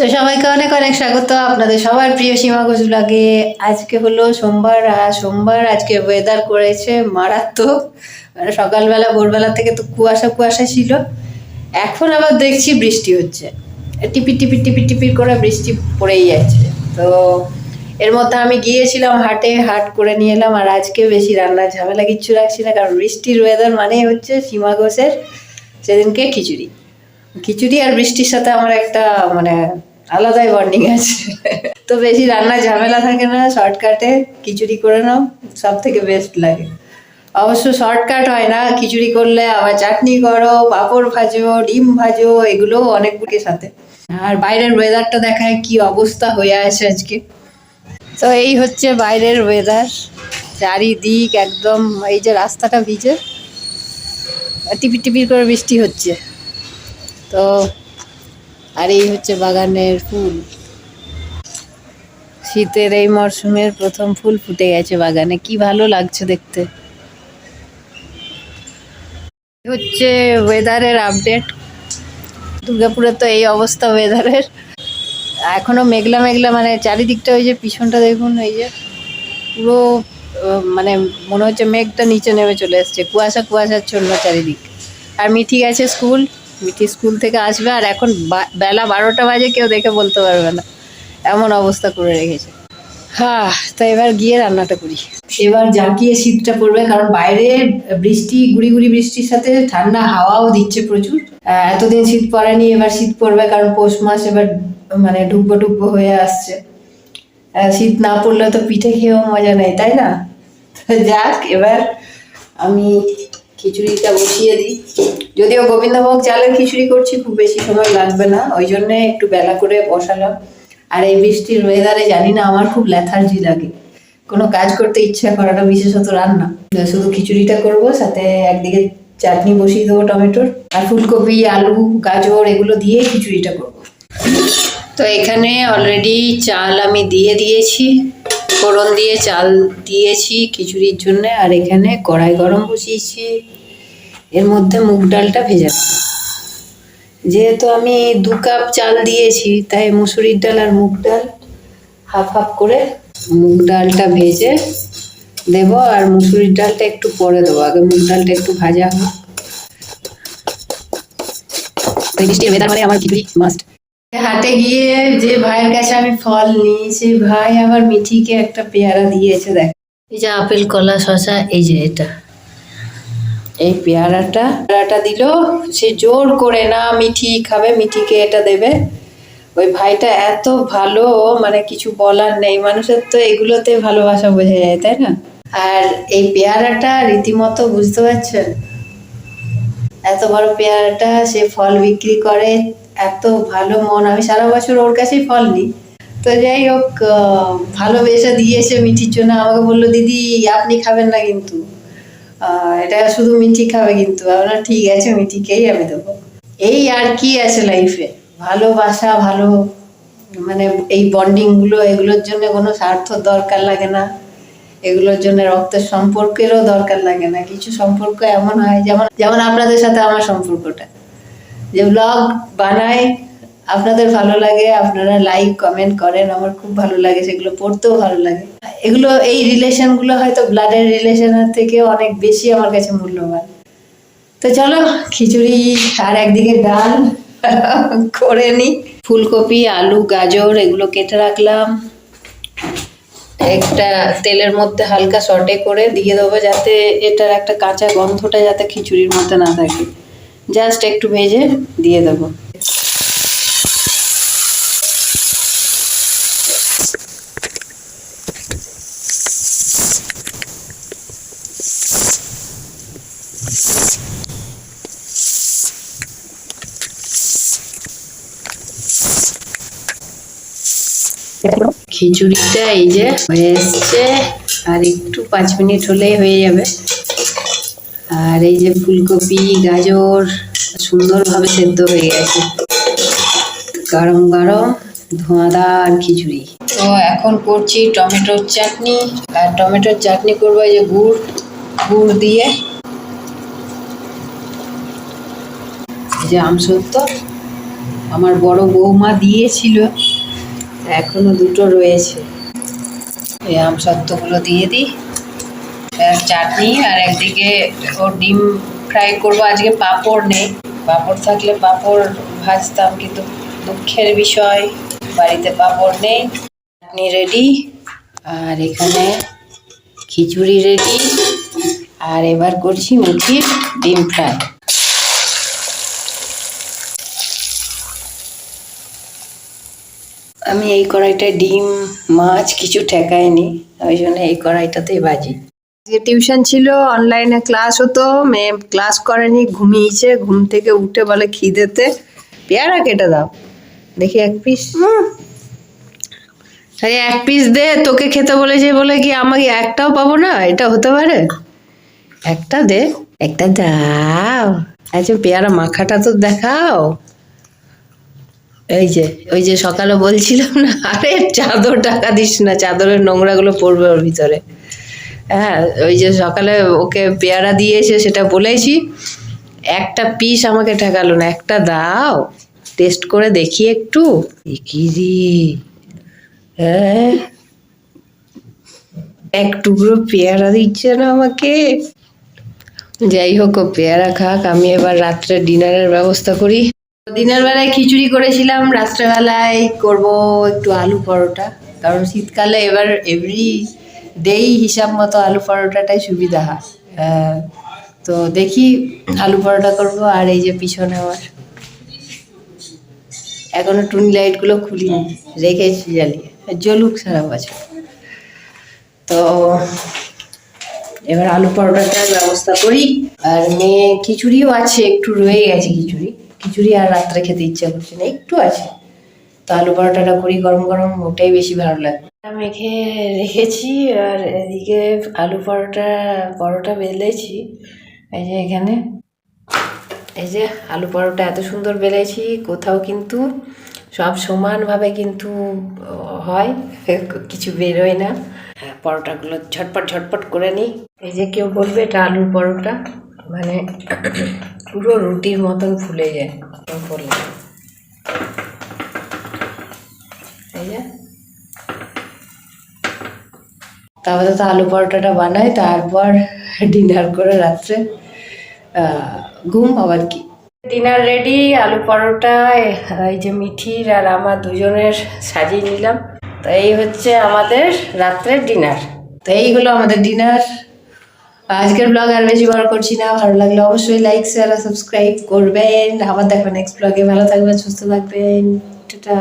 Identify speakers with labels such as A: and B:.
A: তো সবাইকে অনেক অনেক স্বাগত আপনাদের সবার প্রিয় সীমা ঘোষ ব্লগে। আজকে হলো সোমবার, আর সোমবার আজকে ওয়েদার করেছে মারাত্মক। মানে সকালবেলা ভোরবেলা থেকে তো কুয়াশা কুয়াশা ছিল, এখন আবার দেখছি বৃষ্টি হচ্ছে, টিপির টিপির টিপির টিপির করে বৃষ্টি পড়েই যাচ্ছে। তো এর মধ্যে আমি গিয়েছিলাম হাটে, হাট করে নিয়ে এলাম। আর আজকে বেশি রান্নার ঝামেলা কিচ্ছু রাখছি না, কারণ বৃষ্টির ওয়েদার মানেই হচ্ছে সীমা ঘোষের সেদিনকে খিচুড়ি। খিচুড়ি আর বৃষ্টির সাথে আমার একটা মানে আলাদাই বন্ডিং আছে। তো বেশি রান্নার ঝামেলা থাকে না, শর্টকাটে খিচুড়ি করে নাও, সব থেকে বেস্ট লাগে। অবশ্য শর্টকাট হয় না, খিচুড়ি করলে আবার চাটনি করো, পাঁপড় ভাজো, ডিম ভাজো, এগুলো অনেকগুলোর সাথে। আর বাইরের ওয়েদারটা দেখায় কি অবস্থা হয়ে আছে আজকে। তো এই হচ্ছে বাইরের ওয়েদার, চারিদিক একদম, এই যে রাস্তাটা ভিজে, টিপির টিপির করে বৃষ্টি হচ্ছে। তো আর এই হচ্ছে বাগানের ফুল, শীতের এই মরশুমের প্রথম ফুল ফুটে গেছে বাগানে, কি ভালো লাগছে দেখতে। হচ্ছে ওয়েদারের আপডেট। দুর্গাপুরে তো এই অবস্থা ওয়েদারের, এখনো মেঘলা মেঘলা, মানে চারিদিকটা, ওই যে পিছনটা দেখুন, এই যে পুরো মানে মনে হচ্ছে মেঘটা নিচে নেমে চলে এসছে, কুয়াশা কুয়াশাচ্ছন্ন চারিদিক। আর মিঠি গেছে স্কুল, মিঠি স্কুল থেকে আসবে, আর এখন বেলা 12টা বাজে, কেউ দেখে বলতে পারবে না, এমন অবস্থা করে রেখেছে। হ্যাঁ, তো এবার গিয়ে রান্নাটা করি। এবার জাঁকিয়ে শীতটা পড়বে, কারণ বাইরে বৃষ্টি, গুড়ি গুড়ি বৃষ্টির সাথে ঠান্ডা হাওয়াও দিচ্ছে প্রচুর। এতদিন শীত পড়েনি, এবার শীত পড়বে, কারণ পৌষ মাস এবার মানে ডুববো ডুববো হয়ে আসছে। শীত না পড়লে তো পিঠে খেয়েও মজা নেই, তাই না? যাক, এবার আমি খিচুড়িটা বসিয়ে দিই। যদিও গোবিন্দভোগ চালের খিচুড়ি করছি, খুব বেশি সময় লাগবে না, ওই জন্যে একটু বেলা করে বসালাম। আর এই বৃষ্টির ওয়েদারে জানি না, আমার খুব ল্যাথার্জি লাগে, কোনো কাজ করতে ইচ্ছা করে না, বিশেষত রান্না। শুধু খিচুড়িটা করব, সাথে একদিকে চাটনি বসিয়ে দেবো টমেটোর, আর ফুলকপি, আলু, গাজর এগুলো দিয়ে খিচুড়িটা করব। তো এখানে অলরেডি চাল আমি দিয়ে দিয়েছি, ফোড়ন দিয়ে চাল দিয়েছি খিচুড়ির জন্য। আর এখানে কড়াই গরম বসিয়েছি, এর মধ্যে মুগ ডালটা ভেজাবো। যেহেতু আমি 2 কাপ চাল দিয়েছি, তাই মুসুরির ডাল আর মুগ ডাল হাফ হাফ করে মুগ ডালটা ভেজে দেব, আর মুসুরির ডালটা একটু পরে দেবো, আগে মুগ ডালটা একটু ভাজা হোক। বৃষ্টির ওয়েদার মানে আমার খিচুড়ি মাস্ট। হাটে গিয়ে যে ভাইয়ের কাছে আমি ফল নিই, সেই ভাই আবার মিঠিকে একটা পেয়ারা দিয়েছে। দেখ, এই যে আপেল, কলা, শসা, এই যে এটা, এই পেয়ারাটা দিল। সে জোর করে না মিঠি খাবে, মিঠিকে এটা দেবে। ওই ভাইটা এত ভালো, মানে কিছু বলার নেই। মানুষের তো এগুলোতে ভালোবাসা বোঝা যায়, তাই না? আর এই পেয়ারাটা রীতিমতো, বুঝতে পারছেন, এত বড় পেয়ারাটা সে ফল বিক্রি করে, এত ভালো মন। আমি সারা বছর ওর কাছেই ফল নিই। তো যাই হোক, ভালোবেসে দিয়েছে মিঠির জন্য। আমাকে বললো, দিদি আপনি খাবেন না কিন্তু, এটা শুধু মিঠি খাবে কিন্তু। আমরা ঠিক আছে, মিঠিকেই আমি দেবো। এই আর কি আছে লাইফে, ভালোবাসা, ভালো মানে এই বন্ডিংগুলো, এগুলোর জন্য কোনো স্বার্থ দরকার লাগে না, এগুলোর জন্য রক্তের সম্পর্কেরও দরকার লাগে না। কিছু সম্পর্ক এমন হয়, যেমন যেমন আপনাদের সাথে আমার সম্পর্কটা, যে ব্লগ বানাই, আপনাদের ভালো লাগে, আপনারা লাইক কমেন্ট করেন, আমার খুব ভালো লাগে, সেগুলো পড়তেও ভালো লাগে। এগুলো, এই রিলেশনগুলো হয়তো ব্লাডের রিলেশনের থেকে অনেক বেশি আমার কাছে মূল্যবান। তো চলো খিচুড়ি আর একদিকে ডাল করে নিই। ফুলকপি, আলু, গাজর এগুলো কেটে রাখলাম, একটা তেলের মধ্যে হালকা সটে করে দিয়ে দেবো, যাতে এটার একটা কাঁচা গন্ধটা যাতে খিচুড়ির মধ্যে না থাকে। জাস্ট একটু ভেজে দিয়ে দেবো। খিচুড়িটা এই যে হয়ে এসছে, আর একটু 5 মিনিট হলেই হয়ে যাবে। আর এই যে ফুলকপি, গাজর সুন্দরভাবে সেদ্ধ হয়ে গেছে, গরম গরম ধোঁয়াদার খিচুড়ি। তো এখন করছি টমেটোর চাটনি। আর টমেটোর চাটনি করবো এই যে গুড় দিয়ে, যে আমসত্ব, আমার বড় বৌমা দিয়েছিল, এখনো দুটো রয়েছে। এই আম সত্ত্বগুলো দিয়ে দিই, আর চাটনি, আর একদিকে ওর ডিম ফ্রাই করবো। আজকে পাঁপড় নেই, পাঁপড় থাকলে পাঁপড় ভাজতাম, কিন্তু দুঃখের বিষয় বাড়িতে পাঁপড় নেই। চাটনি রেডি, আর এখানে খিচুড়ি রেডি, আর এবার করছি মুখির ডিম ফ্রাই। আমি এই কড়াইটায় ডিম মাছ কিছু ঠেকায়নি, ওই জন্য এই কড়াইটাতেই ভাজি। আজকে টিউশন ছিল, অনলাইনে ক্লাস হতো, মেয়ে ক্লাস করেনি, ঘুমিয়েছে। ঘুম থেকে উঠে বলে খিদেতে পেয়ারা কেটে দাও, দেখি এক পিস। আরে এক পিস দে, তোকে খেতে বলেছে বলে কি আমাকে একটাও পাবো না? এটা হতে পারে? একটা দে, একটা দাও। আচ্ছা পেয়ারা মাখাটা তো দেখাও। এই যে ওই যে সকালে বলছিলাম না, আরে চাদর টাকা দিস না, চাদরের নোংরাগুলো পড়বে ওর ভিতরে। হ্যাঁ, ওই যে সকালে ওকে পেয়ারা দিয়ে এসে সেটা বলেছি, একটা পিস আমাকে ঠেকালো না। একটা দাও, টেস্ট করে দেখি একটু। কি রে, হ্যাঁ, এক টুকরো পেয়ারা দিচ্ছে না আমাকে। যাই হোক, ও পেয়ারা খাক, আমি এবার রাত্রে ডিনারের ব্যবস্থা করি। দিনের বেলায় খিচুড়ি করেছিলাম, রাত্রেবেলায় করব একটু আলু পরোটা, কারণ শীতকালে এবার এভরি ডেই হিসাব মতো আলু পরোটাটাই সুবিধা হয়। তো দেখি আলু পরোটা করব। আর এই যে পিছনে আমার এখনো টুনি লাইটগুলো খুলিনি, রেখেছি জ্বালিয়ে, জ্বলুক সারা বছর। তো এবার আলু পরোটাটার ব্যবস্থা করি। আর মেয়ে খিচুড়িও আছে, একটু রয়ে গেছে খিচুড়ি আর রাত্রে খেতে ইচ্ছা করছে না, একটু আছে। তো আলু পরোটাটা করি গরম গরম, ওটাই বেশি ভালো লাগে। মেখে রেখেছি, আর এদিকে আলু পরোটা বেলেছি। এই যে এখানে, এই যে আলু পরোটা এত সুন্দর বেলেছি, কোথাও কিন্তু সব সমানভাবে কিন্তু হয়, কিছু বেরোয় না। পরোটাগুলো ঝটপট ঝটপট করে নিই। এই যে কেউ বলবে এটা আলুর পরোটা, মানে পুরো রুটির মতন ফুলে যায় বললে। এই যে তারপরে তো আলু পরোটাটা বানাই, তারপর ডিনার করে রাত্রে ঘুম, আবার কি। ডিনার রেডি, আলু পরোটা, এই যে মিঠির আর আমার দুজনের সাজিয়ে নিলাম। তো এই হচ্ছে আমাদের রাত্রের ডিনার। তো এইগুলো আমাদের ডিনার। আজকের ব্লগ আর বেশি বড় করছি না, ভালো লাগলে অবশ্যই লাইক শেয়ার আর সাবস্ক্রাইব করবেন। আবার দেখবেন নেক্সট ব্লগে। ভালো থাকবেন, সুস্থ থাকবেন, টাটা।